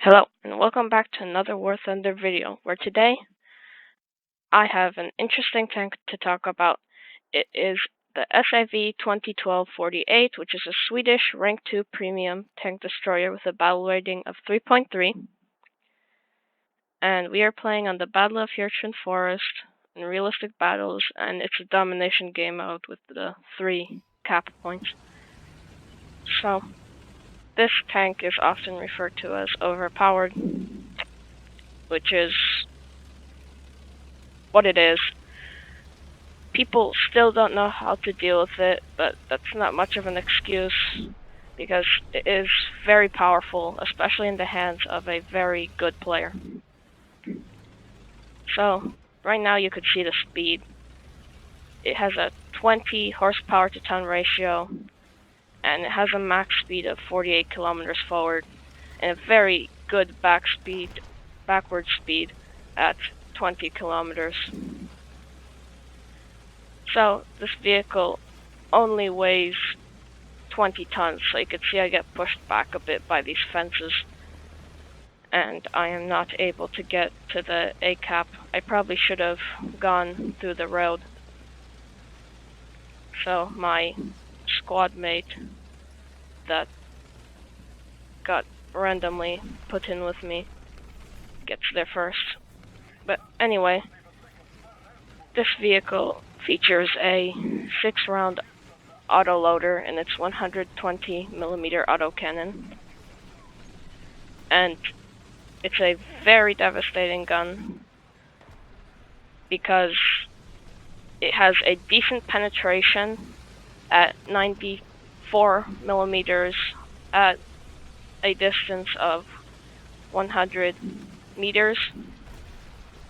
Hello, and welcome back to another War Thunder video, where today I have an interesting tank to talk about. It is the SAV 2012-48, which is a Swedish Rank 2 premium tank destroyer with a battle rating of 3.3. And we are playing on the Battle of Jurchen Forest in realistic battles, and it's a domination game mode with the 3 cap points. So, this tank is often referred to as overpowered, which is what it is. People still don't know how to deal with it, but that's not much of an excuse because it is very powerful, especially in the hands of a very good player. So, right now you could see the speed. It has a 20 horsepower to ton ratio, and it has a max speed of 48 kilometers forward, and a very good backward speed at 20 kilometers. So, this vehicle only weighs 20 tons, so you can see I get pushed back a bit by these fences, and I am not able to get to the A-cap. I probably should have gone through the road. So my squad mate that got randomly put in with me gets there first. But anyway, this vehicle features a 6-round autoloader in its 120mm autocannon, and it's a very devastating gun because it has a decent penetration at 94mm at a distance of 100 meters,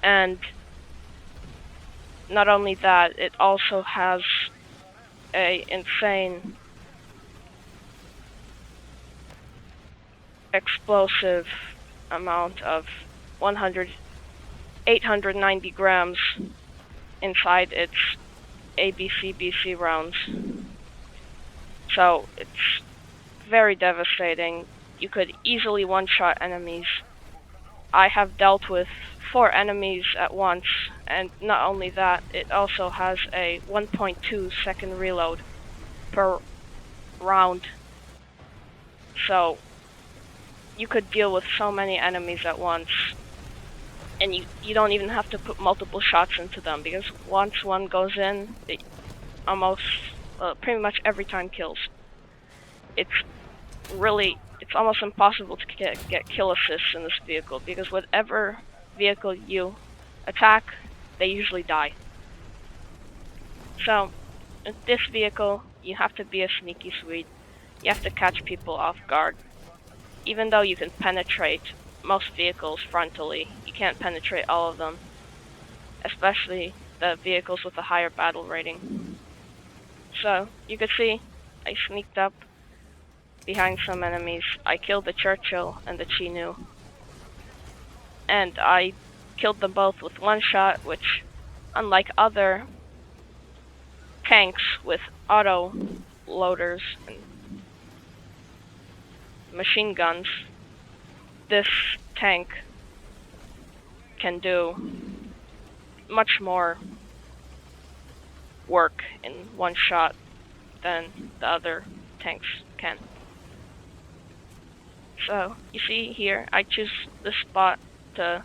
and not only that, it also has a insane explosive amount of 890 grams inside its ABC/BC rounds. So it's very devastating. You could easily one-shot enemies. I have dealt with 4 enemies at once, and not only that, it also has a 1.2 second reload per round. So you could deal with so many enemies at once, and you don't even have to put multiple shots into them, because once one goes in, it pretty much every time kills. It's almost impossible to get kill assists in this vehicle, because whatever vehicle you attack, they usually die. So, in this vehicle, you have to be a sneaky Swede. You have to catch people off guard. Even though you can penetrate most vehicles frontally, you can't penetrate all of them, especially the vehicles with a higher battle rating. So, you can see, I sneaked up behind some enemies. I killed the Churchill and the Chinu, and I killed them both with one shot, which, unlike other tanks with auto loaders and machine guns, this tank can do much more work in one shot than the other tanks can. So, you see here, I choose this spot to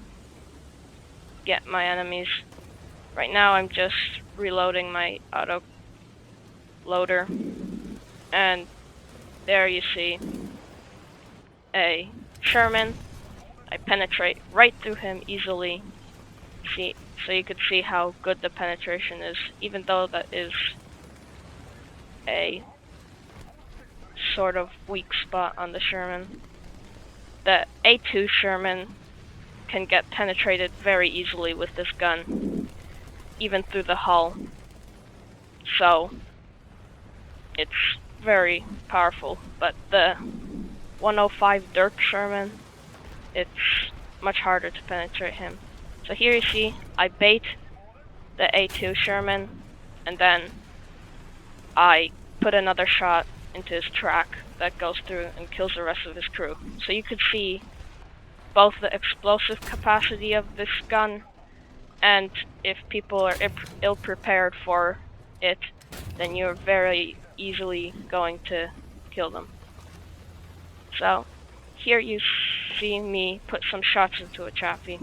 get my enemies. Right now I'm just reloading my auto loader, and there you see a Sherman. I penetrate right through him easily. So you could see how good the penetration is, even though that is a sort of weak spot on the Sherman. The A2 Sherman can get penetrated very easily with this gun, even through the hull. So it's very powerful, but the 105 Dirk Sherman, it's much harder to penetrate him. So here you see, I bait the A2 Sherman, and then I put another shot into his track that goes through and kills the rest of his crew. So you could see both the explosive capacity of this gun, and if people are ill-prepared for it, then you're very easily going to kill them. So, here you see me put some shots into a Chaffee.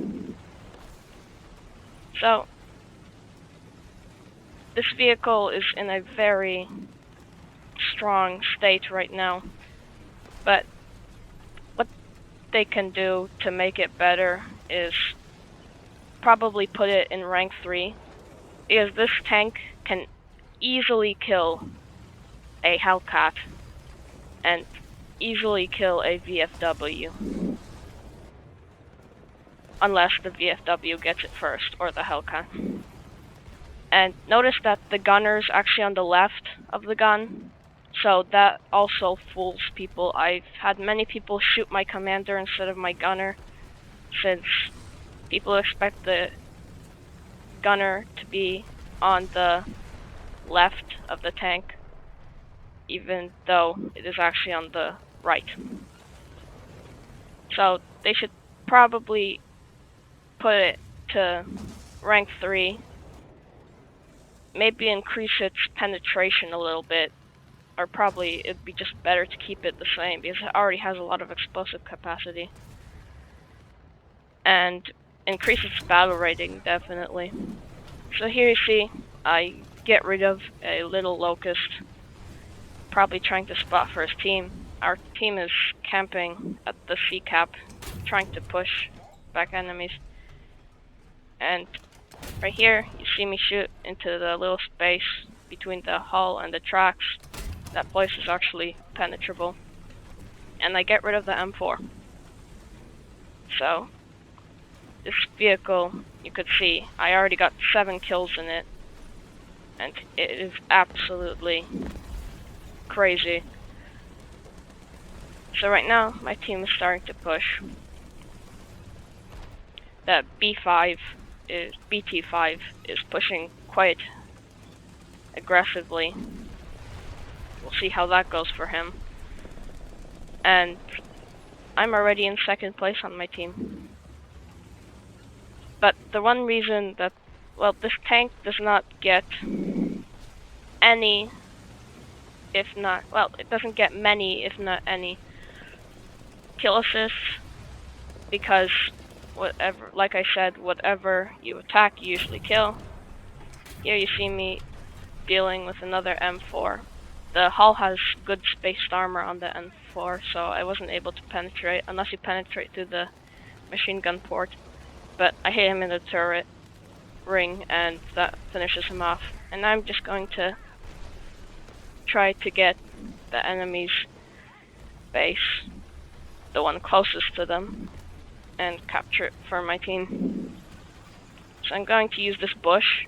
So, this vehicle is in a very strong state right now, but what they can do to make it better is probably put it in rank 3, because this tank can easily kill a Hellcat and easily kill a VFW. Unless the VFW gets it first, or the Hellcat. And notice that the gunner's actually on the left of the gun, so that also fools people. I've had many people shoot my commander instead of my gunner, since people expect the gunner to be on the left of the tank, even though it is actually on the right. So they should probably put it to rank 3, maybe increase its penetration a little bit, or probably it'd be just better to keep it the same, because it already has a lot of explosive capacity. And increase its battle rating, definitely. So here you see, I get rid of a little locust, probably trying to spot for his team. Our team is camping at the C cap, trying to push back enemies. And right here, you see me shoot into the little space between the hull and the tracks. That place is actually penetrable. And I get rid of the M4. So, this vehicle, you could see, I already got 7 kills in it. And it is absolutely crazy. So right now, my team is starting to push. That BT5 is pushing quite aggressively. We'll see how that goes for him. And I'm already in 2nd place on my team. But the one reason that, well, this tank does not get any, if not, well, it doesn't get many, if not any, kill assists, because whatever, like I said, whatever you attack, you usually kill. Here you see me dealing with another M4. The hull has good spaced armor on the M4, so I wasn't able to penetrate, unless you penetrate through the machine gun port. But I hit him in the turret ring, and that finishes him off. And I'm just going to try to get the enemy's base, the one closest to them, and capture it for my team. So I'm going to use this bush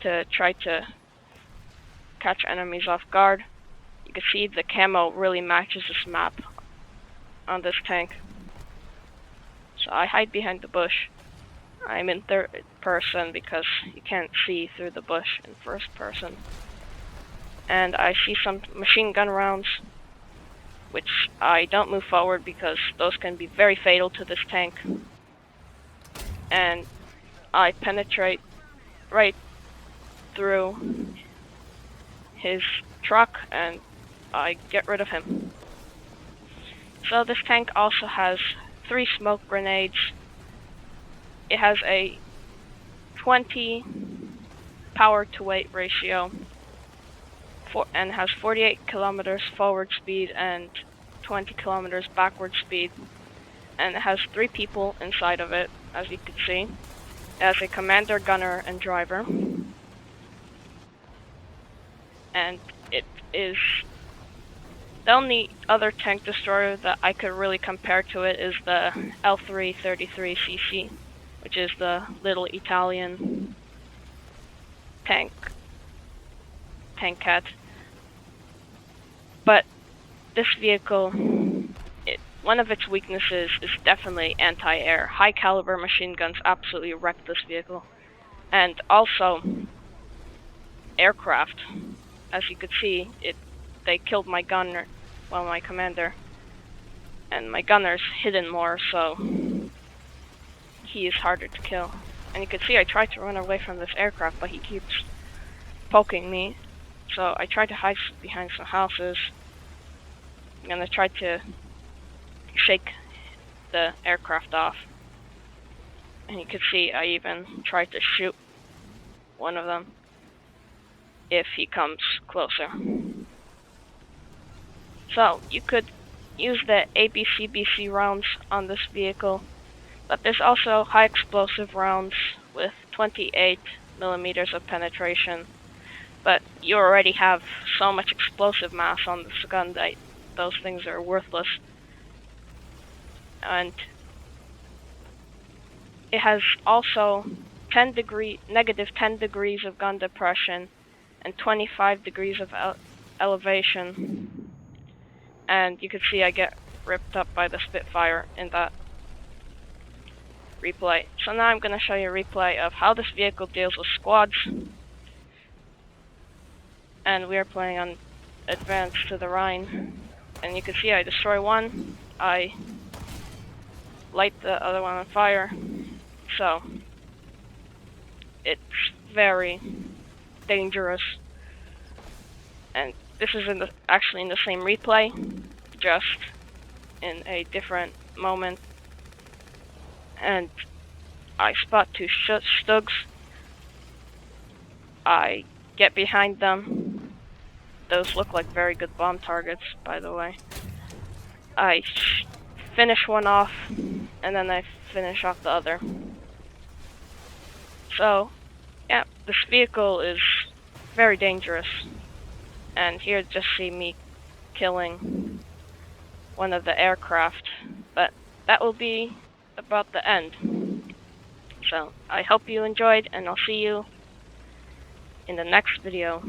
to try to catch enemies off guard. You can see the camo really matches this map on this tank. So I hide behind the bush. I'm in 3rd person because you can't see through the bush in 1st person. And I see some machine gun rounds, which I don't move forward because those can be very fatal to this tank. And I penetrate right through his truck and I get rid of him. So this tank also has 3 smoke grenades. It has a 20 power to weight ratio and has 48 kilometers forward speed and 20 kilometers backward speed. And it has 3 people inside of it, as you can see. It has a commander, gunner, and driver. And it is the only other tank destroyer that I could really compare to it is the L333cc, which is the little Italian tank cat. But this vehicle, one of its weaknesses is definitely anti-air. High caliber machine guns absolutely wreck this vehicle. And also aircraft. As you could see, they killed my gunner, well, my commander. And my gunner's hidden more, so he is harder to kill. And you can see I tried to run away from this aircraft, but he keeps poking me. So I tried to hide behind some houses. And I tried to shake the aircraft off. And you can see I even tried to shoot one of them if he comes closer. So you could use the ABCBC rounds on this vehicle, but there's also high explosive rounds with 28 millimeters of penetration. But you already have so much explosive mass on this gun that those things are worthless. And it has also negative 10 degrees of gun depression and 25 degrees of elevation. And you can see I get ripped up by the Spitfire in that replay. So now I'm going to show you a replay of how this vehicle deals with squads. And we are playing on Advance to the Rhine. And you can see I destroy one, I light the other one on fire. So it's very dangerous. And this is actually in the same replay, just in a different moment. And I spot two Stugs. I get behind them. Those look like very good bomb targets, by the way. I finish one off, and then I finish off the other. So, yeah, this vehicle is very dangerous. And here just see me killing one of the aircraft. But that will be about the end. So, I hope you enjoyed, and I'll see you in the next video.